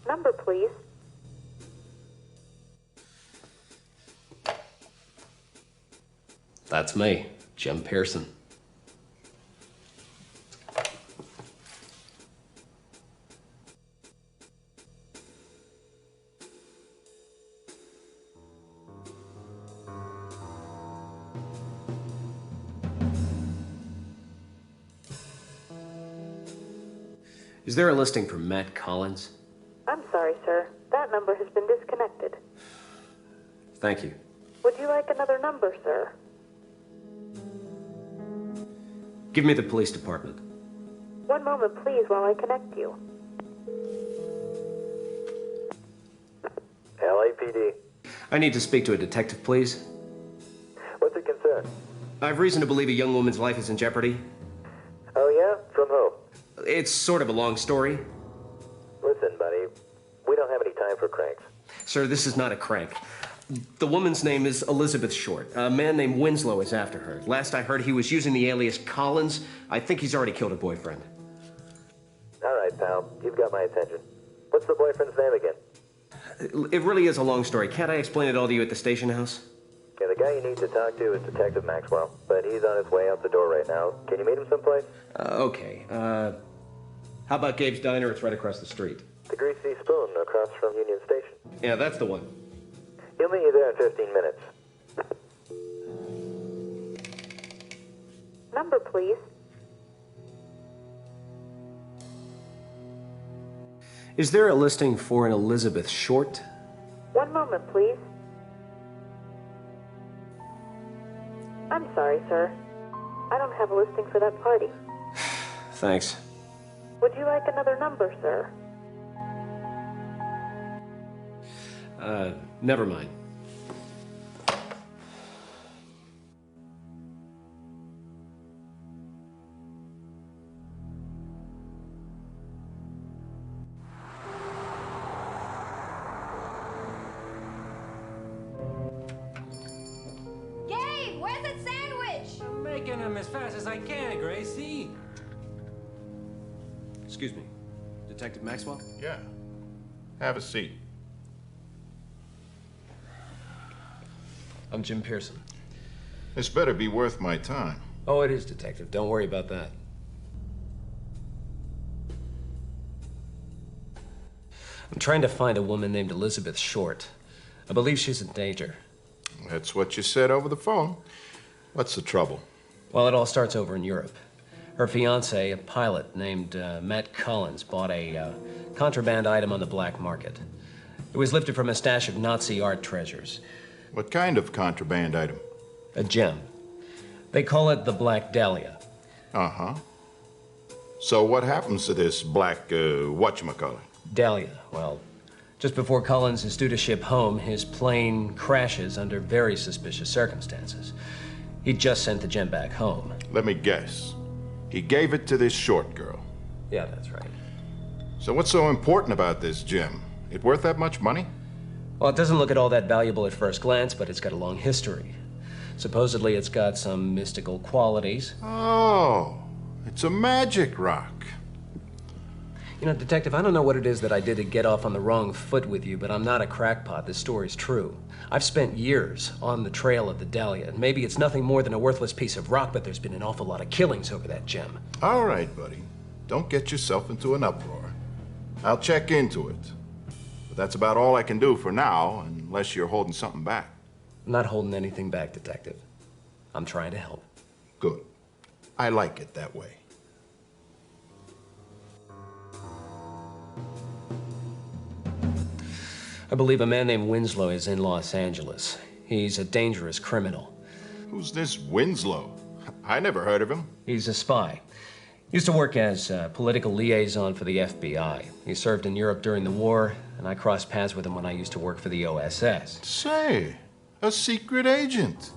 Number, please. That's me, Jim Pearson. Is there a listing for Matt Collins? I'm sorry, sir. That number has been disconnected. Thank you. Would you like another number, sir? Give me the police department. One moment, please, while I connect you. LAPD. I need to speak to a detective, please. What's it concern? I have reason to believe a young woman's life is in jeopardy. Oh, yeah? From who? It's sort of a long story. Listen, buddy, we don't have any time for cranks. Sir, this is not a crank. The woman's name is Elizabeth Short. A man named Winslow is after her. Last I heard, he was using the alias Collins. I think he's already killed her boyfriend. All right, pal. You've got my attention. What's the boyfriend's name again? It really is a long story. Can't I explain it all to you at the station house? Yeah, the guy you need to talk to is Detective Maxwell, but he's on his way out the door right now. Can you meet him someplace? Okay. How about Gabe's Diner? It's right across the street. The Greasy Spoon across from Union Station. Yeah, that's the one. He'll meet you there in 15 minutes. Number, please. Is there a listing for an Elizabeth Short? One moment, please. I'm sorry, sir. I don't have a listing for that party. Thanks. Would you like another number, sir? Never mind. Gabe, where's that sandwich? I'm making them as fast as I can, Gracie. Excuse me. Detective Maxwell? Yeah. Have a seat. I'm Jim Pearson. This better be worth my time. Oh, it is, Detective. Don't worry about that. I'm trying to find a woman named Elizabeth Short. I believe she's in danger. That's what you said over the phone. What's the trouble? Well, it all starts over in Europe. Her fiancé, a pilot named Matt Collins, bought a contraband item on the black market. It was lifted from a stash of Nazi art treasures. What kind of contraband item? A gem. They call it the Black Dahlia. Uh-huh. So what happens to this black, whatchamacallit? Dahlia, well, just before Collins is due to ship home, his plane crashes under very suspicious circumstances. He just sent the gem back home. Let me guess. He gave it to this Short girl. Yeah, that's right. So what's so important about this gem? It worth that much money? Well, it doesn't look at all that valuable at first glance, but it's got a long history. Supposedly, it's got some mystical qualities. Oh, it's a magic rock. You know, Detective, I don't know what it is that I did to get off on the wrong foot with you, but I'm not a crackpot. This story's true. I've spent years on the trail of the Dahlia, and maybe it's nothing more than a worthless piece of rock, but there's been an awful lot of killings over that gem. All right, buddy. Don't get yourself into an uproar. I'll check into it. But that's about all I can do for now, unless you're holding something back. I'm not holding anything back, Detective. I'm trying to help. Good. I like it that way. I believe a man named Winslow is in Los Angeles. He's a dangerous criminal. Who's this Winslow? I never heard of him. He's a spy. Used to work as a political liaison for the FBI. He served in Europe during the war, and I crossed paths with him when I used to work for the OSS. Say, a secret agent.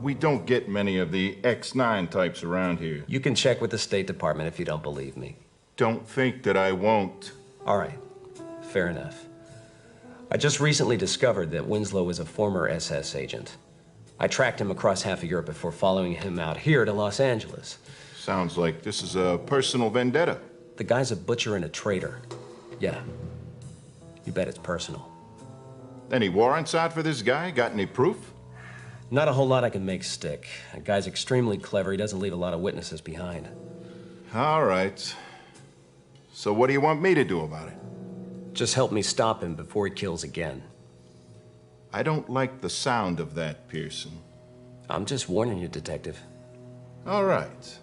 We don't get many of the X9 types around here. You can check with the State Department if you don't believe me. Don't think that I won't. All right, fair enough. I just recently discovered that Winslow was a former SS agent. I tracked him across half of Europe before following him out here to Los Angeles. Sounds like this is a personal vendetta. The guy's a butcher and a traitor. Yeah. You bet it's personal. Any warrants out for this guy? Got any proof? Not a whole lot I can make stick. That guy's extremely clever. He doesn't leave a lot of witnesses behind. All right. So what do you want me to do about it? Just help me stop him before he kills again. I don't like the sound of that, Pearson. I'm just warning you, Detective. All right.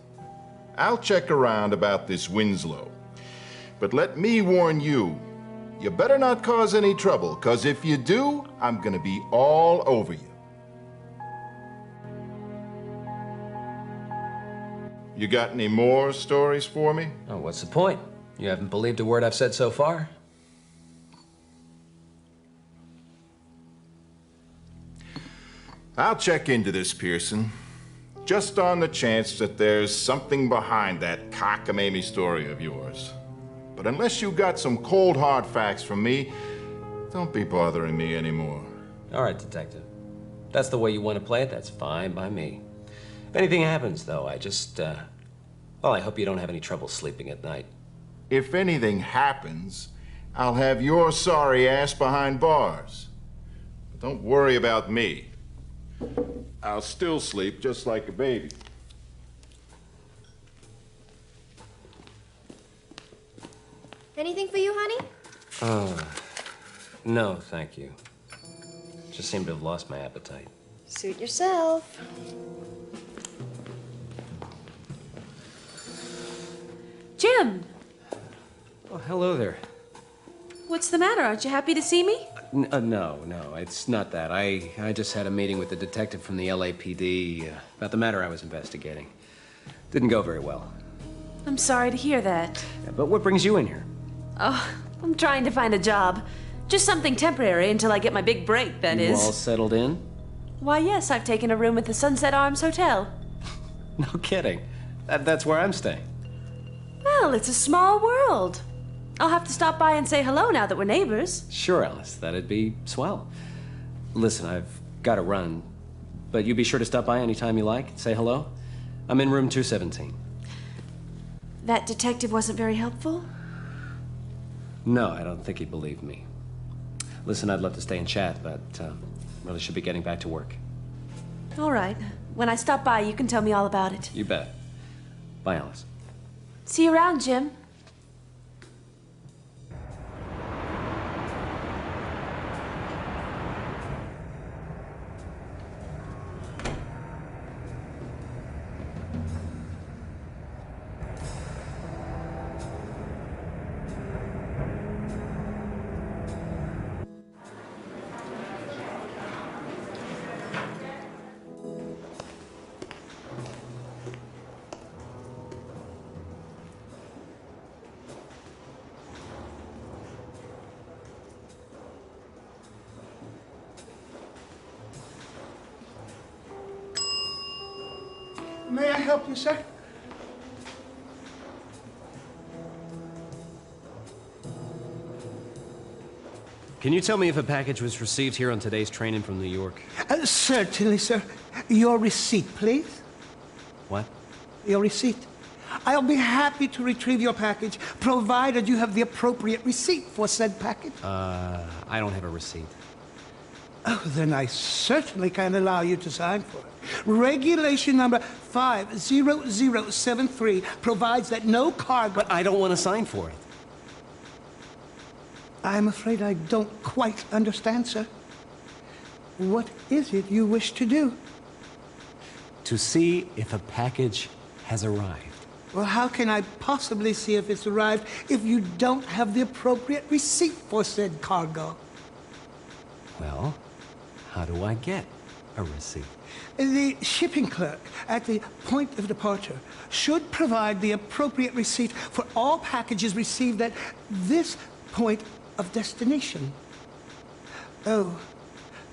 I'll check around about this Winslow. But let me warn you, you better not cause any trouble, 'cause if you do, I'm gonna be all over you. You got any more stories for me? Oh, what's the point? You haven't believed a word I've said so far? I'll check into this, Pearson. Just on the chance that there's something behind that cockamamie story of yours. But unless you got some cold hard facts from me, don't be bothering me anymore. All right, Detective. If that's the way you want to play it, that's fine by me. If anything happens, though, well, I hope you don't have any trouble sleeping at night. If anything happens, I'll have your sorry ass behind bars. But don't worry about me. I'll still sleep just like a baby. Anything for you, honey? No, thank you. Just seem to have lost my appetite. Suit yourself. Jim! Oh, hello there. What's the matter? Aren't you happy to see me? No, it's not that. I just had a meeting with the detective from the LAPD about the matter I was investigating. Didn't go very well. I'm sorry to hear that. Yeah, but what brings you in here? Oh, I'm trying to find a job. Just something temporary until I get my big break, that You is. all settled in? Why, yes, I've taken a room at the Sunset Arms Hotel. No kidding. That's where I'm staying. Well, it's a small world. I'll have to stop by and say hello now that we're neighbors. Sure, Alice. That'd be swell. Listen, I've got to run, but you be sure to stop by anytime you like. Say hello. I'm in room 217. That detective wasn't very helpful? No, I don't think he believed me. Listen, I'd love to stay and chat, but really should be getting back to work. All right. When I stop by, you can tell me all about it. You bet. Bye, Alice. See you around, Jim. May I help you, sir? Can you tell me if a package was received here on today's train in from New York? Certainly, sir. Your receipt, please. What? Your receipt. I'll be happy to retrieve your package, provided you have the appropriate receipt for said package. I don't have a receipt. Oh, then I certainly can allow you to sign for it. Regulation number 50073 provides that no cargo... But I don't want to sign for it. I'm afraid I don't quite understand, sir. What is it you wish to do? To see if a package has arrived. Well, how can I possibly see if it's arrived if you don't have the appropriate receipt for said cargo? Well, how do I get a receipt? The shipping clerk at the point of departure should provide the appropriate receipt for all packages received at this point of destination. Oh,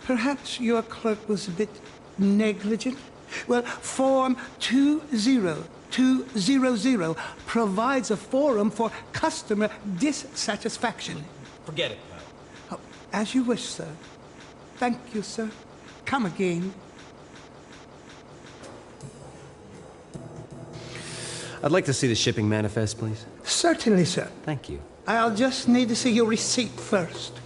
perhaps your clerk was a bit negligent? Well, Form 20200 provides a forum for customer dissatisfaction. Forget it, pal. Oh, as you wish, sir. Thank you, sir. Come again. I'd like to see the shipping manifest, please. Certainly, sir. Thank you. I'll just need to see your receipt first.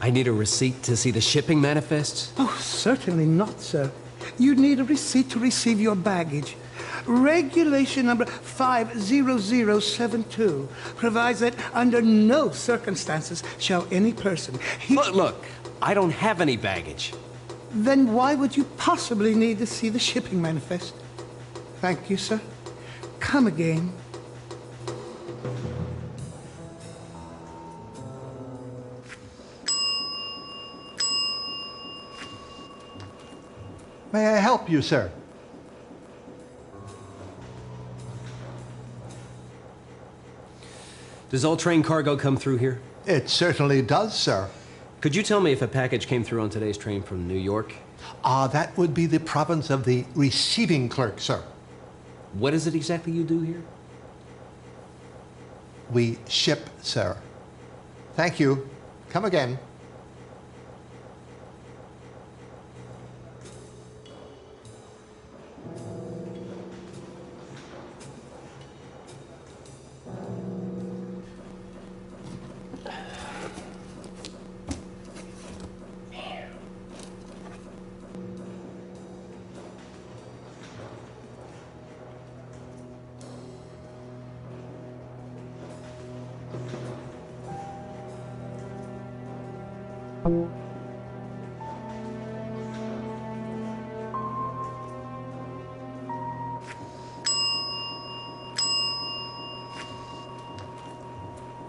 I need a receipt to see the shipping manifests? Oh, certainly not, sir. You need a receipt to receive your baggage. Regulation number 50072 provides that under no circumstances shall any person... Look, I don't have any baggage. Then why would you possibly need to see the shipping manifest? Thank you, sir. Come again. May I help you, sir? Does all train cargo come through here? It certainly does, sir. Could you tell me if a package came through on today's train from New York? That would be the province of the receiving clerk, sir. What is it exactly you do here? We ship, sir. Thank you. Come again.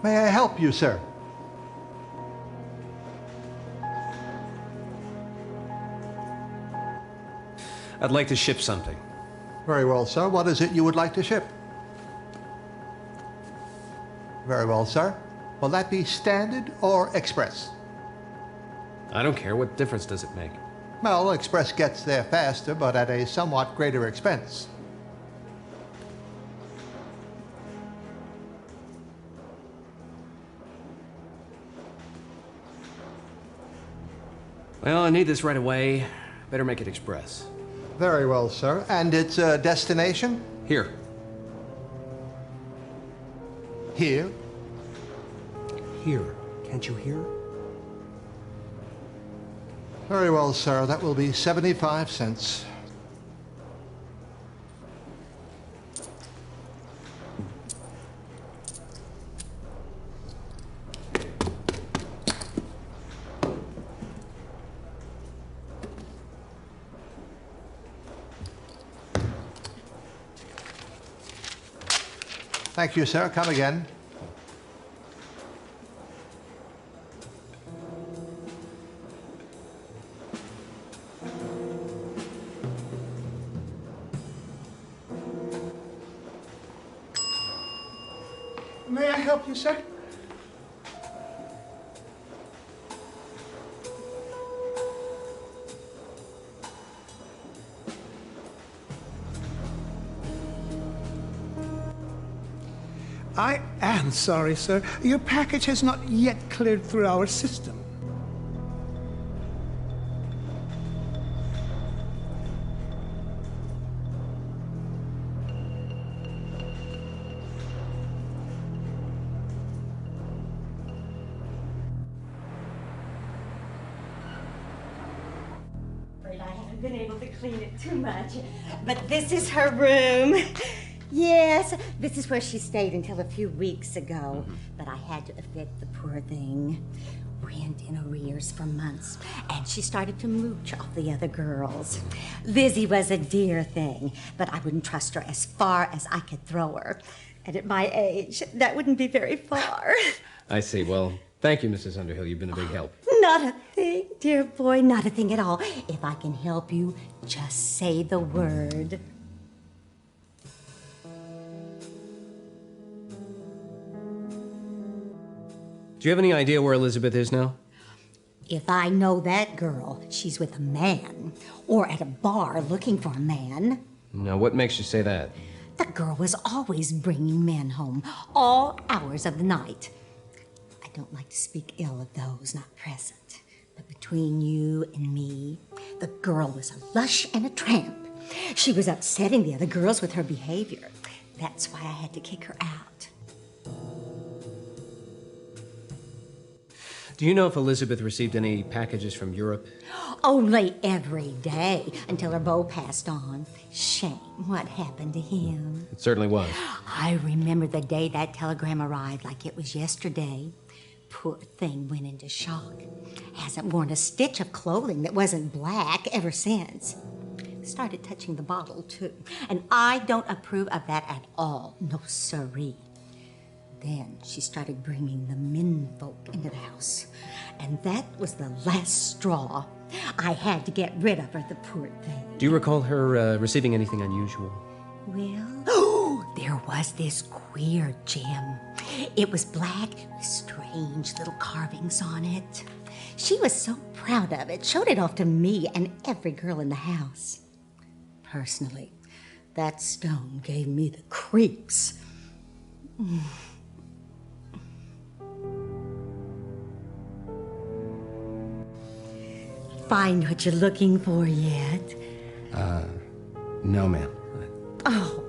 May I help you, sir? I'd like to ship something. Very well, sir. What is it you would like to ship? Very well, sir. Will that be standard or express? I don't care. What difference does it make? Well, express gets there faster, but at a somewhat greater expense. Well, I need this right away. Better make it express. Very well, sir. And its destination? Here. Here. Here. Can't you hear? Very well, sir. That will be 75 cents. Thank you, sir. Come again. May I help you, sir? I am sorry, sir. Your package has not yet cleared through our system. I haven't been able to clean it too much, but this is her room. Yes, this is where she stayed until a few weeks ago. But I had to evict the poor thing. Rent in arrears for months, and she started to mooch off the other girls. Lizzie was a dear thing, but I wouldn't trust her as far as I could throw her. And at my age, that wouldn't be very far. I see. Well, thank you, Mrs. Underhill. You've been a big help. Not a thing, dear boy, not a thing at all. If I can help you, just say the word. Do you have any idea where Elizabeth is now? If I know that girl, she's with a man, or at a bar looking for a man. Now, what makes you say that? The girl was always bringing men home, all hours of the night. I don't like to speak ill of those not present, but between you and me, the girl was a lush and a tramp. She was upsetting the other girls with her behavior. That's why I had to kick her out. Do you know if Elizabeth received any packages from Europe? Only every day until her beau passed on. Shame what happened to him. It certainly was. I remember the day that telegram arrived like it was yesterday. Poor thing went into shock. Hasn't worn a stitch of clothing that wasn't black ever since. Started touching the bottle, too. And I don't approve of that at all. No siree. Then she started bringing the menfolk into the house. And that was the last straw. I had to get rid of her, the poor thing. Do you recall her receiving anything unusual? Well, there was this queer gem. It was black with strange little carvings on it. She was so proud of it, showed it off to me and every girl in the house. Personally, that stone gave me the creeps. Find what you're looking for yet? No, ma'am. Oh.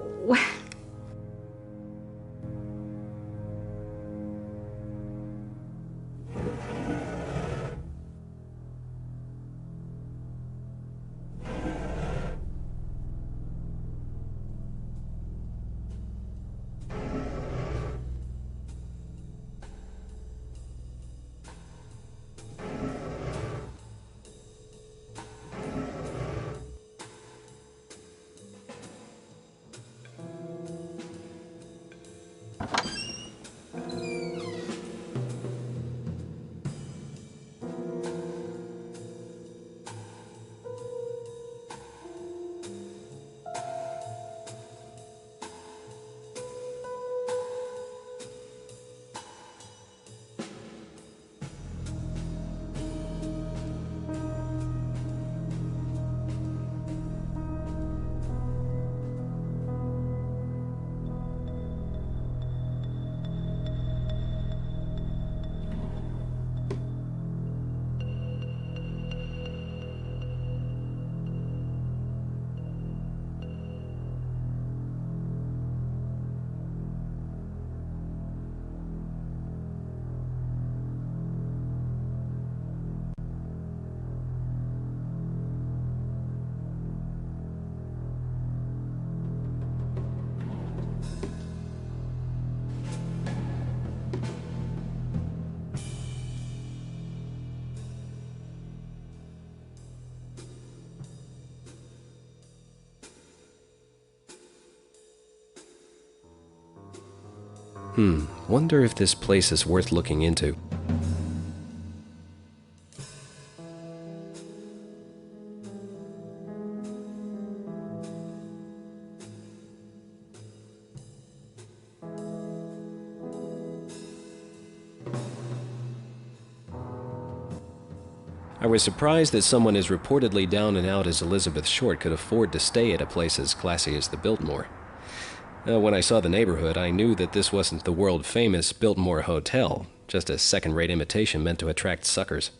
Wonder if this place is worth looking into. I was surprised that someone as reportedly down and out as Elizabeth Short could afford to stay at a place as classy as the Biltmore. When I saw the neighborhood, I knew that this wasn't the world-famous Biltmore Hotel, just a second-rate imitation meant to attract suckers.